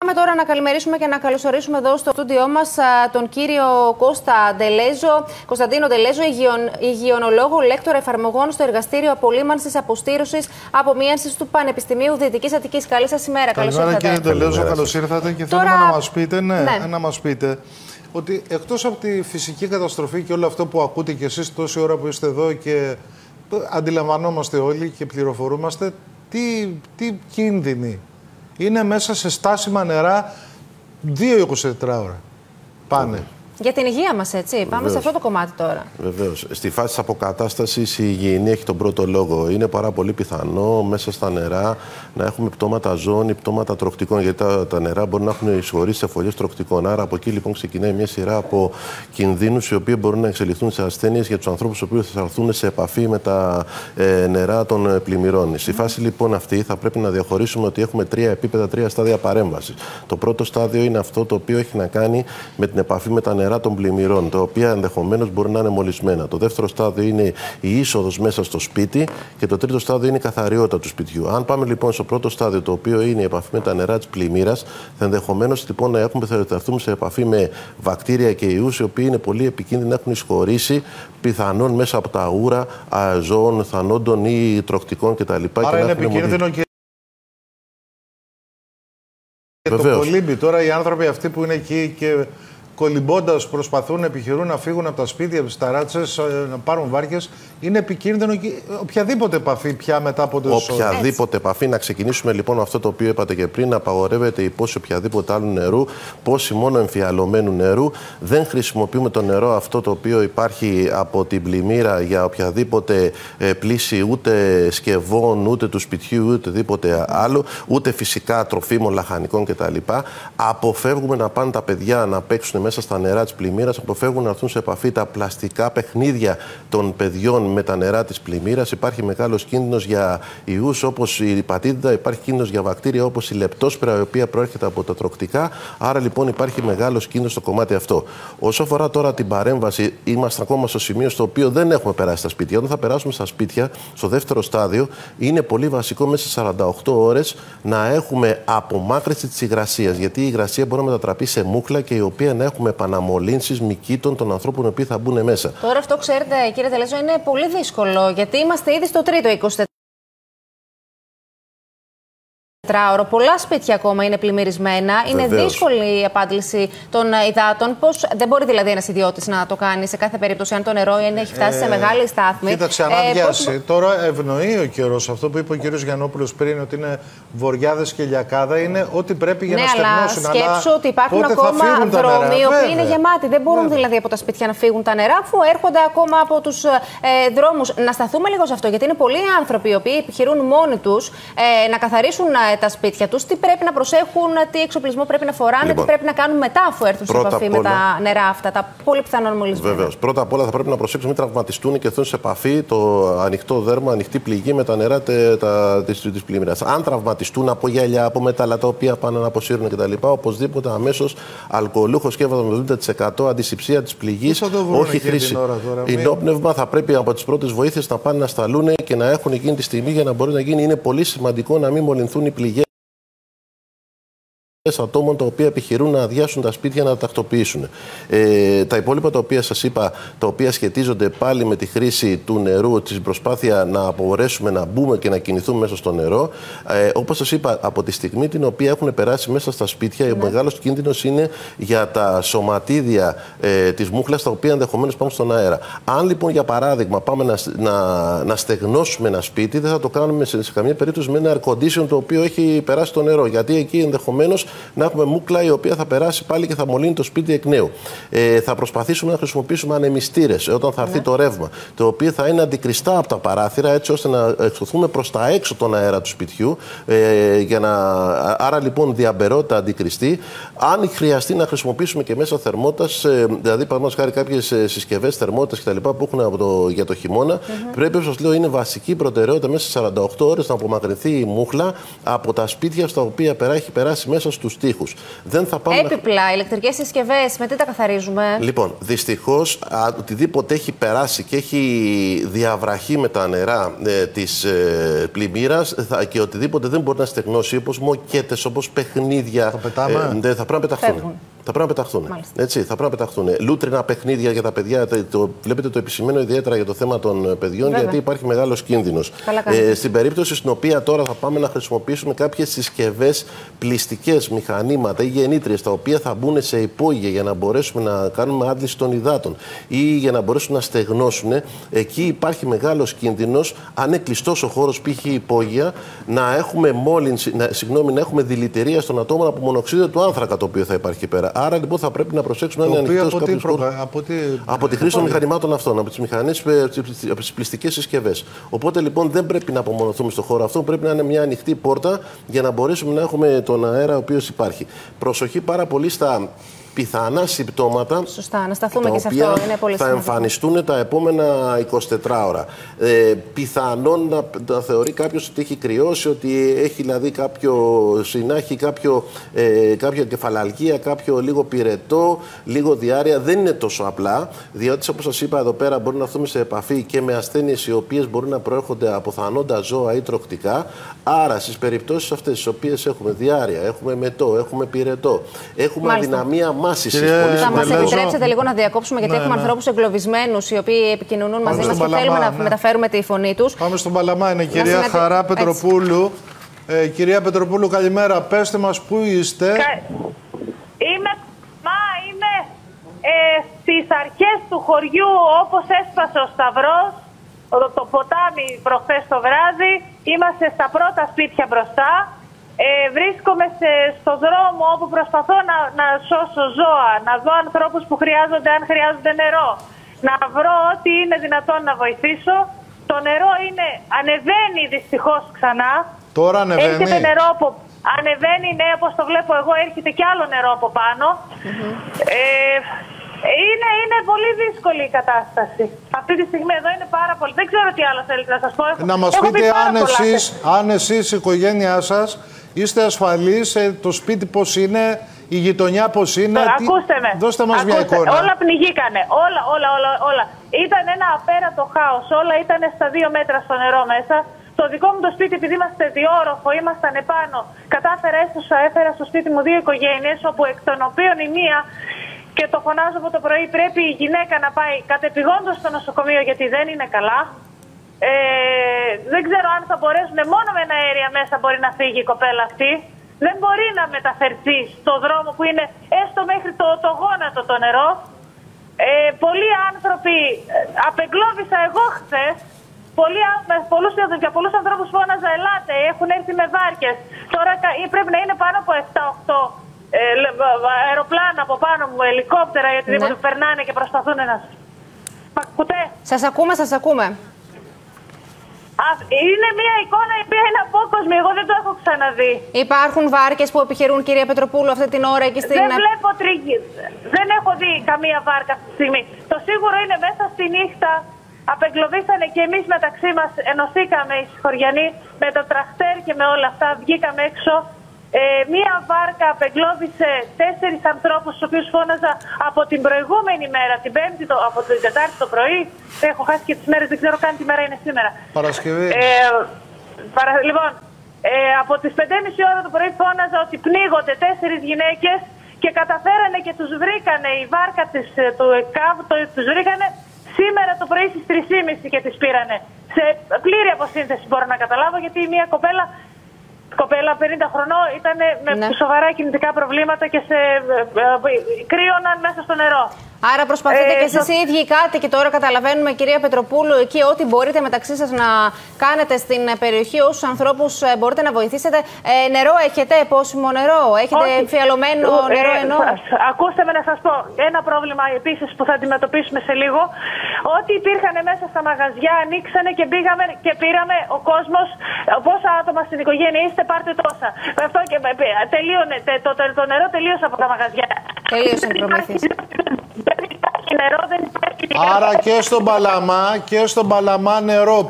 Πάμε τώρα να καλημερίσουμε και να καλωσορίσουμε εδώ στο στούντιό μας τον κύριο Κωνσταντίνο Ντελέζο, υγειονολόγο, λέκτορα εφαρμογών στο Εργαστήριο Απολύμανσης, Αποστήρωσης, Απομοίανσης του Πανεπιστημίου Δυτικής Αττικής. Καλή σας ημέρα. Καλημέρα κύριε Ντελέζο, καλώς ήρθατε και τώρα... θέλουμε να μας πείτε, ότι εκτός από τη φυσική καταστροφή και όλο αυτό που ακούτε κι εσείς τόση ώρα που είστε εδώ και αντιλαμβανόμαστε όλοι και πληροφορούμαστε, τι κίνδυνοι είναι μέσα σε στάσιμα νερά 2-24 ώρα. Πάνε. Για την υγεία μας, έτσι. Βεβαίως. Πάμε σε αυτό το κομμάτι τώρα. Βεβαίως. Στη φάση της αποκατάστασης η υγιεινή έχει τον πρώτο λόγο. Είναι πάρα πολύ πιθανό μέσα στα νερά να έχουμε πτώματα ζώων ή πτώματα τροκτικών. Γιατί τα νερά μπορούν να έχουν εισχωρήσει σε φωλιές τροκτικών. Άρα από εκεί λοιπόν ξεκινάει μια σειρά από κινδύνους οι οποίοι μπορούν να εξελιχθούν σε ασθένειες για τους ανθρώπους οι οποίοι θα έρθουν σε επαφή με τα νερά των πλημμυρών. Στη φάση λοιπόν αυτή θα πρέπει να διαχωρίσουμε ότι έχουμε τρία επίπεδα, τρία στάδια παρέμβασης. Το πρώτο στάδιο είναι αυτό το οποίο έχει να κάνει με την επαφή με τα νερά των πλημμυρών, τα οποία ενδεχομένως μπορεί να είναι μολυσμένα. Το δεύτερο στάδιο είναι η είσοδος μέσα στο σπίτι και το τρίτο στάδιο είναι η καθαριότητα του σπιτιού. Αν πάμε λοιπόν στο πρώτο στάδιο, το οποίο είναι η επαφή με τα νερά της πλημμύρας, θα ενδεχομένως λοιπόν να έρθουμε σε επαφή με βακτήρια και ιούς, οι οποίοι είναι πολύ επικίνδυνοι να έχουν εισχωρήσει πιθανόν μέσα από τα ούρα ζώων, θανόντων ή τροκτικών κτλ. Άρα είναι επικίνδυνο και το κολύμπι. Τώρα οι άνθρωποι αυτοί που είναι εκεί και κολυμπώντας προσπαθούν, επιχειρούν να φύγουν από τα σπίτια, από τις ταράτσες, να πάρουν βάρκες. Είναι επικίνδυνο και οποιαδήποτε επαφή πια μετά από το οποιαδήποτε επαφή. Να ξεκινήσουμε λοιπόν αυτό το οποίο είπατε και πριν. Απαγορεύεται η πώση οποιαδήποτε άλλου νερού, πώση μόνο εμφιαλωμένου νερού. Δεν χρησιμοποιούμε το νερό αυτό το οποίο υπάρχει από την πλημμύρα για οποιαδήποτε πλήση ούτε σκευών, ούτε του σπιτιού, ούτε οτιδήποτε άλλο, ούτε φυσικά τροφίμων, λαχανικών κτλ. Αποφεύγουμε να πάνε τα παιδιά να παίξουν μέσα στα νερά της πλημμύρας, αποφεύγουν να έρθουν σε επαφή τα πλαστικά παιχνίδια των παιδιών με τα νερά της πλημμύρας. Υπάρχει μεγάλος κίνδυνος για ιούς όπως η υπατήτηδα, υπάρχει κίνδυνος για βακτήρια όπως η λεπτόσπρα, η οποία προέρχεται από τα τροκτικά. Άρα λοιπόν υπάρχει μεγάλος κίνδυνος στο κομμάτι αυτό. Όσο αφορά τώρα την παρέμβαση, είμαστε ακόμα στο σημείο στο οποίο δεν έχουμε περάσει στα σπίτια. Όταν θα περάσουμε στα σπίτια, στο δεύτερο στάδιο, είναι πολύ βασικό μέσα σε 48 ώρες να έχουμε απομάκρυνση της υγρασίας. Γιατί η υγρασία μπορεί να μετατραπεί σε μούχλα και η οποία να έχουμε επαναμολύνσεις μυκήτων των ανθρώπων οι οποίοι θα μπουν μέσα. Τώρα αυτό, ξέρετε, κύριε Ντελέζο, είναι πολύ δύσκολο, γιατί είμαστε ήδη στο τρίτο 24ωρο. Πολλά σπίτια ακόμα είναι πλημμυρισμένα. Είναι δύσκολη η απάντηση των υδάτων. Πώς δεν μπορεί δηλαδή ένας ιδιώτης να το κάνει σε κάθε περίπτωση, αν το νερό έχει φτάσει σε μεγάλη στάθμη. Κοίταξε, ανάδειαση. Τώρα ευνοεί ο καιρός. Αυτό που είπε ο κύριος Γιαννόπουλος πριν, ότι είναι βοριάδες και λιακάδα, είναι ό,τι πρέπει για να στεγνώσουν. Αλλά σκέψου ότι υπάρχουν ακόμα δρόμοι οι οποίοι είναι γεμάτοι. Δεν μπορούν δηλαδή από τα σπίτια να φύγουν τα νερά, αφού έρχονται ακόμα από τους δρόμους. Να σταθούμε λίγο σε αυτό, γιατί είναι πολλοί άνθρωποι οι οποίοι επιχειρούν μόνοι τους να καθαρίσουν τα σπίτια τους, τι πρέπει να προσέχουν, τι εξοπλισμό πρέπει να φοράνε, τι πρέπει να κάνουν μετά αφού έρθουν σε επαφή με τα νερά αυτά, τα πολύ πιθανόν μολυσμένα. Βεβαίως. Πρώτα απ' όλα θα πρέπει να προσέξουν μην τραυματιστούν και έρθουν σε επαφή το ανοιχτό δέρμα, ανοιχτή πληγή με τα νερά της πλημμύρας. Αν τραυματιστούν από γυαλιά, από μέταλλα τα οποία πάνε να αποσύρουν κτλ., οπωσδήποτε αμέσως αλκοολούχο σκεύασμα με 70% αντισηψία της πληγής, όχι χρήση. Ενόπνευμα θα πρέπει από τις πρώτες βοήθειες να πάνε να σταλούν και να έχουν εκείνη τη στιγμή για να μπορεί να γίνει. Είναι πολύ σημαντικό να μην μολυνθούν οι πληγές ατόμων τα οποία επιχειρούν να αδειάσουν τα σπίτια να τα τακτοποιήσουν. Τα υπόλοιπα τα οποία σας είπα, τα οποία σχετίζονται πάλι με τη χρήση του νερού, την προσπάθεια να μπορέσουμε να μπούμε και να κινηθούμε μέσα στο νερό, όπως σας είπα, από τη στιγμή την οποία έχουν περάσει μέσα στα σπίτια, ο μεγάλος κίνδυνος είναι για τα σωματίδια της μούχλας, τα οποία ενδεχομένως πάμε στον αέρα. Αν λοιπόν, για παράδειγμα, πάμε να στεγνώσουμε ένα σπίτι, δεν θα το κάνουμε σε καμία περίπτωση με ένα air condition το οποίο έχει περάσει το νερό, γιατί εκεί ενδεχομένως να έχουμε μούκλα η οποία θα περάσει πάλι και θα μολύνει το σπίτι εκ νέου. Θα προσπαθήσουμε να χρησιμοποιήσουμε ανεμιστήρες όταν θα έρθει το ρεύμα, το οποίο θα είναι αντικριστά από τα παράθυρα, έτσι ώστε να εξωθούμε προς τα έξω τον αέρα του σπιτιού. Άρα λοιπόν διαμπερότητα αντικριστή. Αν χρειαστεί να χρησιμοποιήσουμε και μέσα θερμότητας, δηλαδή παραδείγματος χάρη κάποιες συσκευές θερμότητας κτλ. Που έχουν για το χειμώνα, πρέπει, όπως σας λέω, είναι βασική προτεραιότητα μέσα σε 48 ώρες να απομακρυνθεί η μούχλα από τα σπίτια στα οποία έχει περάσει μέσα στους στους τοίχους. Δεν θα πάμε έπιπλα, ηλεκτρικές συσκευές, με τι τα καθαρίζουμε? Λοιπόν, δυστυχώς, οτιδήποτε έχει περάσει και έχει διαβραχεί με τα νερά της πλημμύρας και οτιδήποτε δεν μπορεί να στεγνώσει, όπως μοκέτες, όπως παιχνίδια, θα πρέπει να πεταχθούν. Θα πρέπει να πεταχθούν. Έτσι, θα πρέπει να πεταχθούν. Λούτρινα παιχνίδια για τα παιδιά. Βλέπετε το επισημαίνω ιδιαίτερα για το θέμα των παιδιών, γιατί υπάρχει μεγάλος κίνδυνος. Στην περίπτωση στην οποία τώρα θα πάμε να χρησιμοποιήσουμε κάποιες συσκευές πλυστικές, μηχανήματα ή γεννήτριες, τα οποία θα μπουν σε υπόγεια για να μπορέσουμε να κάνουμε άντληση των υδάτων ή για να μπορέσουν να στεγνώσουν, εκεί υπάρχει μεγάλος κίνδυνος, αν είναι κλειστός ο χώρος, π.χ. υπόγεια, να έχουμε μόλυνση, να έχουμε δηλητηρία στον ατόμο από μονοξείδιο του άνθρακα, το οποίο θα υπάρχει εκεί πέρα. Άρα λοιπόν θα πρέπει να προσέξουμε να είναι ανοιχτός κάποιος χώρος από τη χρήση των μηχανημάτων αυτών, από τις μηχανές, από τις πλυστικές συσκευές. Οπότε λοιπόν δεν πρέπει να απομονωθούμε στον χώρο αυτό, πρέπει να είναι μια ανοιχτή πόρτα για να μπορέσουμε να έχουμε τον αέρα ο οποίος υπάρχει. Προσοχή πάρα πολύ στα πιθανά συμπτώματα. Σωστά, να σταθούμε και σε αυτό. Είναι πολύ θα εμφανιστούν τα επόμενα 24 ώρα. Πιθανόν να θεωρεί κάποιος ότι έχει κρυώσει, ότι έχει δηλαδή συνάχει κάποια κεφαλαλγία, κάποιο λίγο πυρετό, λίγο διάρρεια. Δεν είναι τόσο απλά, διότι όπως σας είπα εδώ πέρα μπορεί να έρθουμε σε επαφή και με ασθένειες οι οποίες μπορεί να προέρχονται από θανόντα ζώα ή τροκτικά. Άρα στις περιπτώσεις αυτές τις οποίες έχουμε διάρρεια, έχουμε μετό, έχουμε πυρετό, έχουμε αδυναμία μάσησης. Θα μας επιτρέψετε λίγο να διακόψουμε, γιατί έχουμε ανθρώπους εγκλωβισμένους οι οποίοι επικοινωνούν μαζί μας και θέλουμε να μεταφέρουμε τη φωνή τους. Πάμε στον Παλαμά, είναι η κυρία Χαρά Πετροπούλου. Κυρία Πετροπούλου, καλημέρα. Πέστε μας πού είστε. Είμαι στις αρχές του χωριού, όπως έσπασε ο Σταυρός, το ποτάμι προχθές το βράδυ. Είμαστε στα πρώτα σπίτια μπροστά. Βρίσκομαι στο δρόμο όπου προσπαθώ να σώσω ζώα, να δω ανθρώπους που χρειάζονται, αν χρειάζονται νερό. Να βρω ό,τι είναι δυνατόν να βοηθήσω. Το νερό ανεβαίνει δυστυχώς ξανά. Τώρα ανεβαίνει. Έρχεται νερό ανεβαίνει, ναι, όπως το βλέπω εγώ, έρχεται και άλλο νερό από πάνω. Είναι πολύ δύσκολη η κατάσταση. Αυτή τη στιγμή εδώ είναι πάρα πολύ. Δεν ξέρω τι άλλο θέλετε να σας πω. Να μας πείτε αν εσείς, η οικογένειά σας, είστε ασφαλείς, το σπίτι πώς είναι, η γειτονιά πώς είναι. Ακούστε με. Δώστε μας μια εικόνα. Όλα πνιγήκανε. Όλα. Ήταν ένα απέραντο χάος. Όλα ήταν στα 2 μέτρα στο νερό μέσα. Το δικό μου το σπίτι, επειδή είμαστε διόροφο, ήμασταν επάνω. Έφερα στο σπίτι μου 2 οικογένειες, όπου εκ των οποίων η μία, και το φωνάζω από το πρωί, πρέπει η γυναίκα να πάει κατεπηγόντως στο νοσοκομείο γιατί δεν είναι καλά. Δεν ξέρω αν θα μπορέσουν, μόνο με ένα αέρια μέσα μπορεί να φύγει η κοπέλα αυτή. Δεν μπορεί να μεταφερθεί στο δρόμο που είναι έστω μέχρι το γόνατο το νερό. Πολλοί άνθρωποι, απεγκλώβησα εγώ χθες, για πολλούς ανθρώπους φώναζα ελάτε, έχουν έρθει με βάρκες. Τώρα πρέπει να είναι πάνω από 7-8 αεροπλάνα από πάνω μου, ελικόπτερα, γιατί περνάνε και προσπαθούν να... Ακούτε? Σας ακούμε. Είναι μια εικόνα η οποία είναι απόκοσμη. Εγώ δεν το έχω ξαναδεί. Υπάρχουν βάρκες που επιχειρούν, κυρία Πετροπούλου, αυτή την ώρα εκεί στην... Δεν βλέπω Δεν έχω δει καμία βάρκα αυτή τη στιγμή. Το σίγουρο είναι μέσα στη νύχτα απεγκλωβίσανε και εμείς μεταξύ μας, ενωθήκαμε οι συγχωριανοί με το τραχτέρ και με όλα αυτά. Βγήκαμε έξω. Μία βάρκα απεγκλώβησε 4 ανθρώπους, τους οποίους φώναζα από την προηγούμενη μέρα, την Πέμπτη, από την Τετάρτη το πρωί. Έχω χάσει και τις μέρες, δεν ξέρω καν τι μέρα είναι σήμερα. Παρασκευή. Λοιπόν, από τις 5.30 ώρα το πρωί φώναζα ότι πνίγονται 4 γυναίκες και καταφέρανε και τους βρήκανε η βάρκα του ΕΚΑΒ, τους βρήκανε σήμερα το πρωί στις 3.30 και τις πήρανε. Σε πλήρη αποσύνθεση μπορώ να καταλάβω, γιατί μια κοπέλα 50 χρονών ήταν με σοβαρά κινητικά προβλήματα και κρύωναν μέσα στο νερό. Άρα προσπαθείτε και εσείς οι ίδιοι κάτι, και τώρα καταλαβαίνουμε, κυρία Πετροπούλου, εκεί ό,τι μπορείτε μεταξύ σας να κάνετε στην περιοχή, όσους ανθρώπους μπορείτε να βοηθήσετε. Νερό έχετε, πόσιμο νερό, έχετε εμφιαλωμένο νερό εννοώ? Ακούστε με να σας πω, ένα πρόβλημα επίσης που θα αντιμετωπίσουμε σε λίγο, ό,τι υπήρχαν μέσα στα μαγαζιά ανοίξανε και πήγαμε και πήραμε ο κόσμος, πόσα άτομα στην οικογένεια είστε, πάρτε τόσα. Αυτό και τελείωνε, το νερό τελείωσε από τα μαγαζιά. Τελείωσαν οι προμήθειες. Δεν υπάρχει νερό, δεν υπάρχει... Άρα και στον Παλαμά νερό,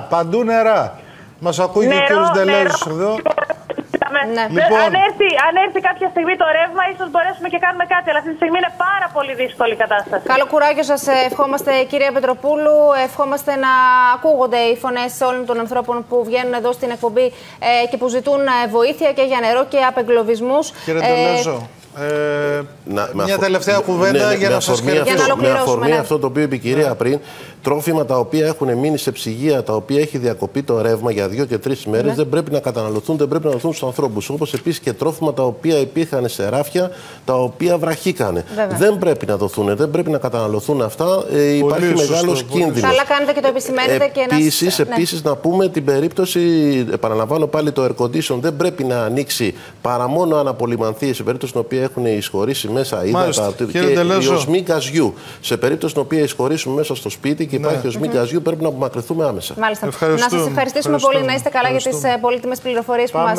παντού νερά. Μας ακούει και ο κύριος Ντελέζος εδώ. Ναι. Λοιπόν, αν έρθει κάποια στιγμή το ρεύμα, ίσως μπορέσουμε και κάνουμε κάτι. Αλλά αυτή τη στιγμή είναι πάρα πολύ δύσκολη η κατάσταση. Καλό κουράγιο σας ευχόμαστε, κυρία Πετροπούλου. Ευχόμαστε να ακούγονται οι φωνές όλων των ανθρώπων που βγαίνουν εδώ στην εκπομπή και που ζητούν βοήθεια και για νερό και απεγκλωβισμούς. Κύριε Τελέζο, μια τελευταία κουβέντα για να σας χαιρετήσω. Με αφορμή αυτό το οποίο είπε η κυρία πριν, τρόφιμα τα οποία έχουν μείνει σε ψυγεία, τα οποία έχει διακοπεί το ρεύμα για 2 και 3 ημέρες, δεν πρέπει να καταναλωθούν, δεν πρέπει να δοθούν στους ανθρώπους. Όπως επίσης και τρόφιμα τα οποία υπήρχαν σε ράφια, τα οποία βραχήκανε. Δεν πρέπει να δοθούν, δεν πρέπει να καταναλωθούν αυτά. Υπάρχει μεγάλος κίνδυνος. Καλά κάνετε και το επισημαίνετε. Επίσης, να πούμε την περίπτωση, επαναλαμβάνω πάλι, το air condition δεν πρέπει να ανοίξει παρά μόνο αν απολυμανθεί, σε περίπτωση στην οποία έχουν εισχωρήσει μέσα ύδατα και οι οσμοί γκαζιού. Σε περίπτωση στην οποία εισχωρήσουν μέσα στο σπίτι και υπάρχει οσμή γκαζιού, πρέπει να απομακρυνθούμε άμεσα. Μάλιστα. Να σας ευχαριστήσουμε πολύ, να είστε καλά για τις πολύτιμες πληροφορίες που μας